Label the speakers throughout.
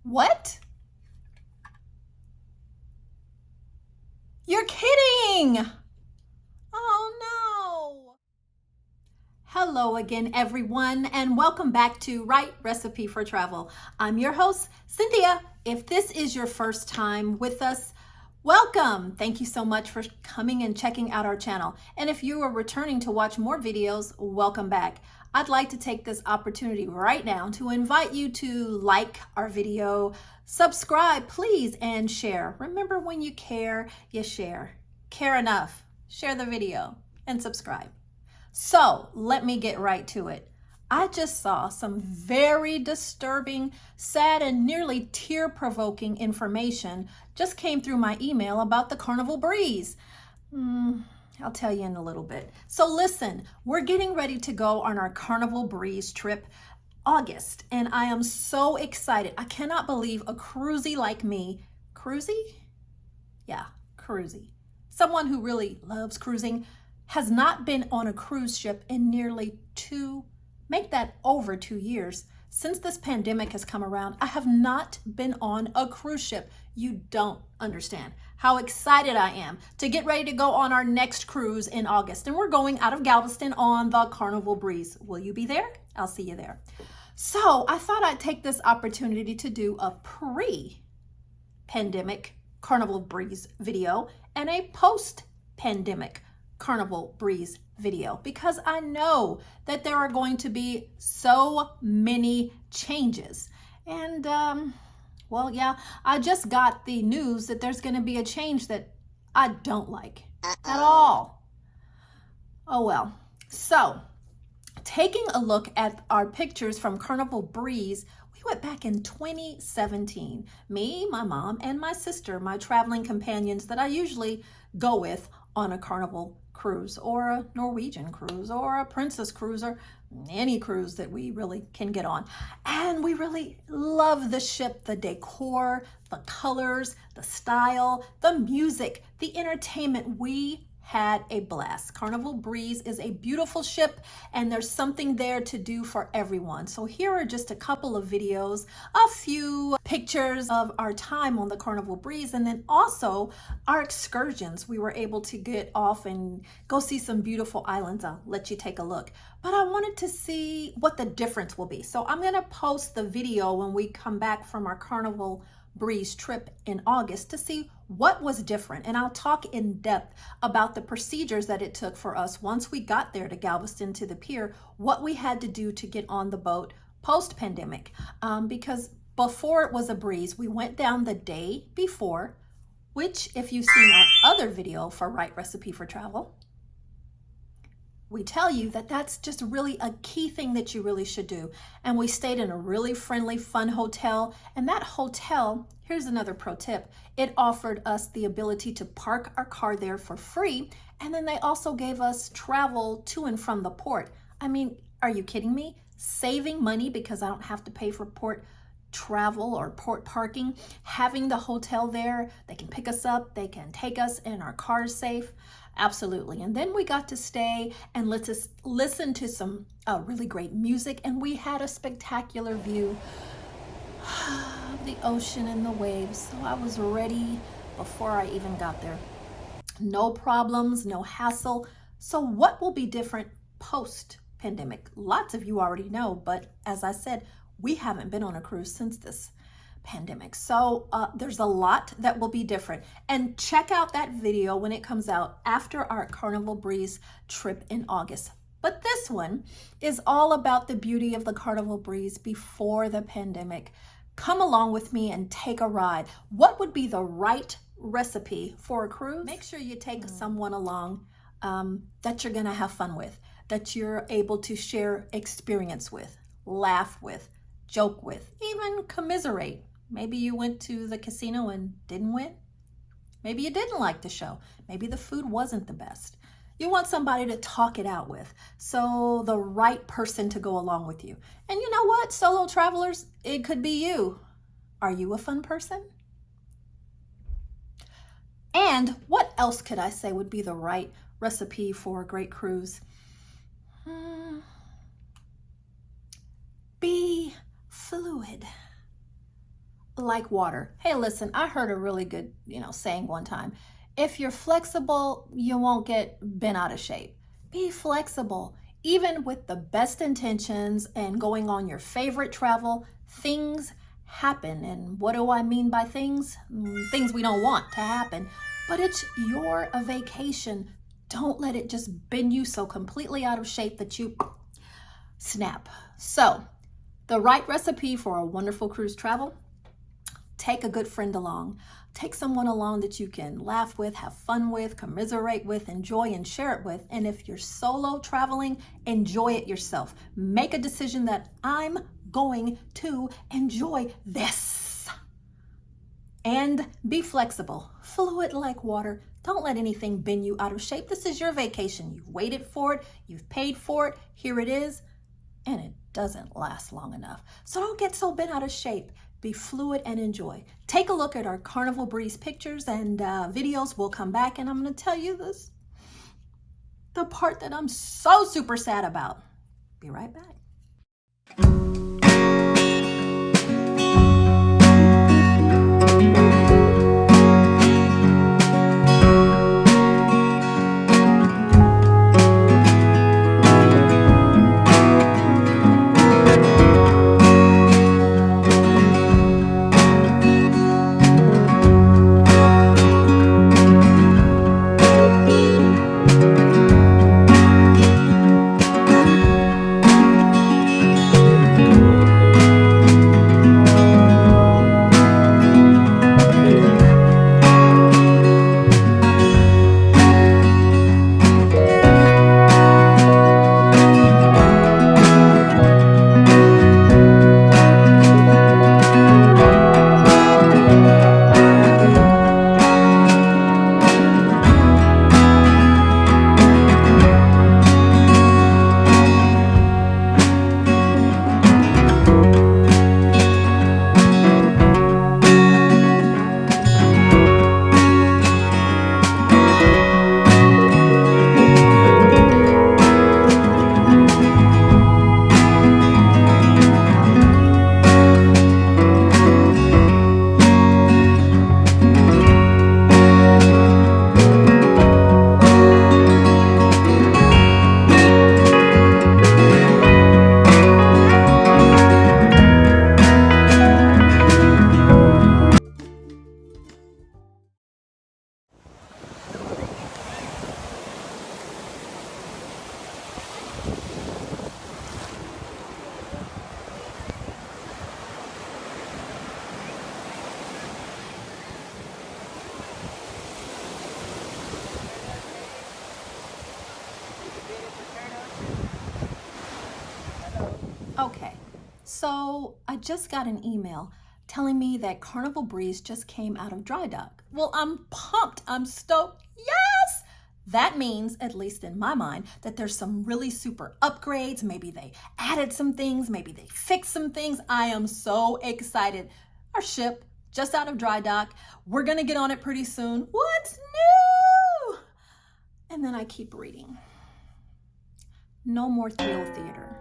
Speaker 1: What? You're kidding! Oh no! Hello again, everyone, and welcome back to Right Recipe for Travel. I'm your host, Cynthia. If this is your first time with us, welcome. Thank you so much for coming and checking out our channel. And if you are returning to watch more videos, welcome back. I'd like to take this opportunity right now to invite you to like our video, subscribe, please, and share. Remember, when you care, you share. Care enough, share the video and subscribe. So let me get right to it. I just saw some very disturbing, sad, and nearly tear-provoking information just came through my email about the Carnival Breeze. I'll tell you in a little bit. So listen, we're getting ready to go on our Carnival Breeze trip August, and I am so excited. I cannot believe a cruisy like me, cruisy? Yeah, cruisy. Someone who really loves cruising has not been on a cruise ship in nearly over 2 years. Since this pandemic has come around, I have not been on a cruise ship. You don't understand how excited I am to get ready to go on our next cruise in August. And we're going out of Galveston on the Carnival Breeze. Will you be there? I'll see you there. So I thought I'd take this opportunity to do a pre-pandemic Carnival Breeze video and a post-pandemic Carnival Breeze video, because I know that there are going to be so many changes. And well, yeah, I just got the news that there's going to be a change that I don't like at all. Oh well. So taking a look at our pictures from Carnival Breeze, we went back in 2017. Me, my mom, and my sister, my traveling companions that I usually go with on a Carnival cruise or a Norwegian cruise or a Princess cruise or any cruise that we really can get on. And we really love the ship, the decor, the colors, the style, the music, the entertainment. We had a blast. Carnival Breeze is a beautiful ship, and there's something there to do for everyone. So here are just a couple of videos, a few pictures of our time on the Carnival Breeze, and then also our excursions. We were able to get off and go see some beautiful islands. I'll let you take a look. But I wanted to see what the difference will be. So I'm gonna post the video when we come back from our Carnival Breeze trip in August to see what was different, and I'll talk in depth about the procedures that it took for us once we got there to Galveston to the pier, what we had to do to get on the boat post-pandemic, because before it was a breeze, we went down the day before, which if you've seen our other video for Right Recipe for Travel, we tell you that that's just really a key thing that you really should do. And we stayed in a really friendly, fun hotel. And that hotel, here's another pro tip, it offered us the ability to park our car there for free. And then they also gave us travel to and from the port. I mean, are you kidding me? Saving money because I don't have to pay for port travel or port parking. Having the hotel there, they can pick us up, they can take us, and our car is safe. Absolutely. And then we got to stay and let's just listen to some really great music, and we had a spectacular view of the ocean and the waves. So I was ready before I even got there. No problems, no hassle. So what will be different post-pandemic? Lots of you already know, but as I said, we haven't been on a cruise since this pandemic. So there's a lot that will be different. And check out that video when it comes out after our Carnival Breeze trip in August. But this one is all about the beauty of the Carnival Breeze before the pandemic. Come along with me and take a ride. What would be the right recipe for a cruise? Make sure you take someone along that you're gonna have fun with, that you're able to share experience with, laugh with, joke with, even commiserate. Maybe you went to the casino and didn't win. Maybe you didn't like the show. Maybe the food wasn't the best. You want somebody to talk it out with. So the right person to go along with you. And you know what, solo travelers, it could be you. Are you a fun person? And what else could I say would be the right recipe for a great cruise? like water. Hey, listen, I heard a really good, saying one time. If you're flexible, you won't get bent out of shape. Be flexible. Even with the best intentions and going on your favorite travel, things happen. And what do I mean by things? Things we don't want to happen. But it's your vacation. Don't let it just bend you so completely out of shape that you snap. So, the right recipe for a wonderful cruise travel: take a good friend along. Take someone along that you can laugh with, have fun with, commiserate with, enjoy and share it with. And if you're solo traveling, enjoy it yourself. Make a decision that I'm going to enjoy this. And be flexible, fluid like water. Don't let anything bend you out of shape. This is your vacation. You've waited for it. You've paid for it. Here it is. And it doesn't last long enough. So don't get so bent out of shape. Be fluid and enjoy. Take a look at our Carnival Breeze pictures and videos. We'll come back and I'm going to tell you the part that I'm so super sad about. Be right back. Okay, so I just got an email telling me that Carnival Breeze just came out of dry dock. Well, I'm pumped. I'm stoked. Yes! That means, at least in my mind, that there's some really super upgrades. Maybe they added some things. Maybe they fixed some things. I am so excited. Our ship just out of dry dock. We're going to get on it pretty soon. What's new? And then I keep reading. No more thrill theater.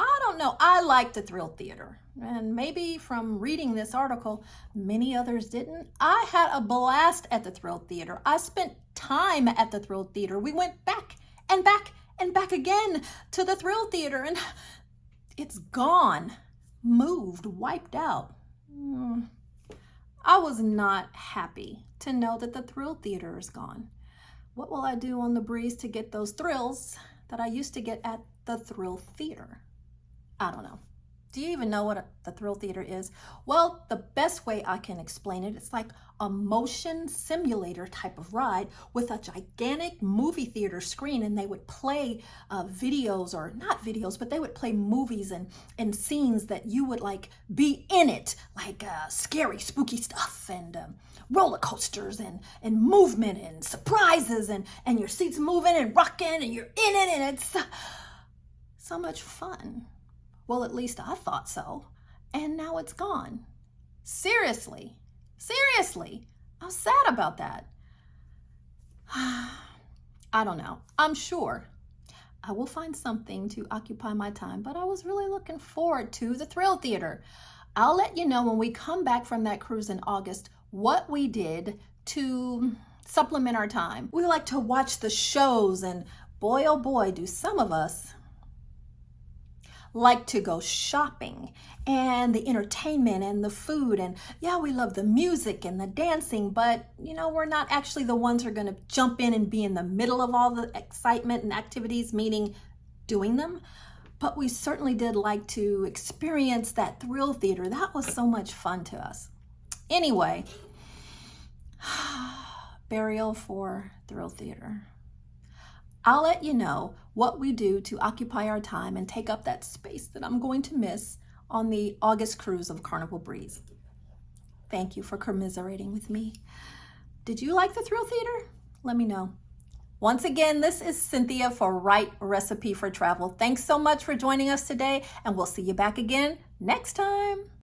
Speaker 1: I don't know. I like the thrill theater. And maybe from reading this article, many others didn't. I had a blast at the thrill theater. I spent time at the thrill theater. We went back and back and back again to the thrill theater, and it's gone, moved, wiped out. I was not happy to know that the thrill theater is gone. What will I do on the breeze to get those thrills that I used to get at the thrill theater? I don't know. Do you even know what the thrill theater is? Well, the best way I can explain it, it's like a motion simulator type of ride with a gigantic movie theater screen, and they would play videos, or not videos, but they would play movies and scenes that you would like be in it, like scary, spooky stuff, and roller coasters and movement and surprises, and your seats moving and rocking and you're in it, and it's so much fun. Well, at least I thought so. And now it's gone. Seriously, I'm sad about that. I don't know. I'm sure I will find something to occupy my time, but I was really looking forward to the Thrill Theater. I'll let you know when we come back from that cruise in August what we did to supplement our time. We like to watch the shows, and boy, oh boy, do some of us like to go shopping and the entertainment and the food. And yeah, we love the music and the dancing, but we're not actually the ones who are going to jump in and be in the middle of all the excitement and activities, meaning doing them. But we certainly did like to experience that Thrill Theater. That was so much fun to us. Anyway, burial for Thrill Theater. I'll let you know what we do to occupy our time and take up that space that I'm going to miss on the August cruise of Carnival Breeze. Thank you for commiserating with me. Did you like the Thrill Theater? Let me know. Once again, this is Cynthia for Right Recipe for Travel. Thanks so much for joining us today, and we'll see you back again next time.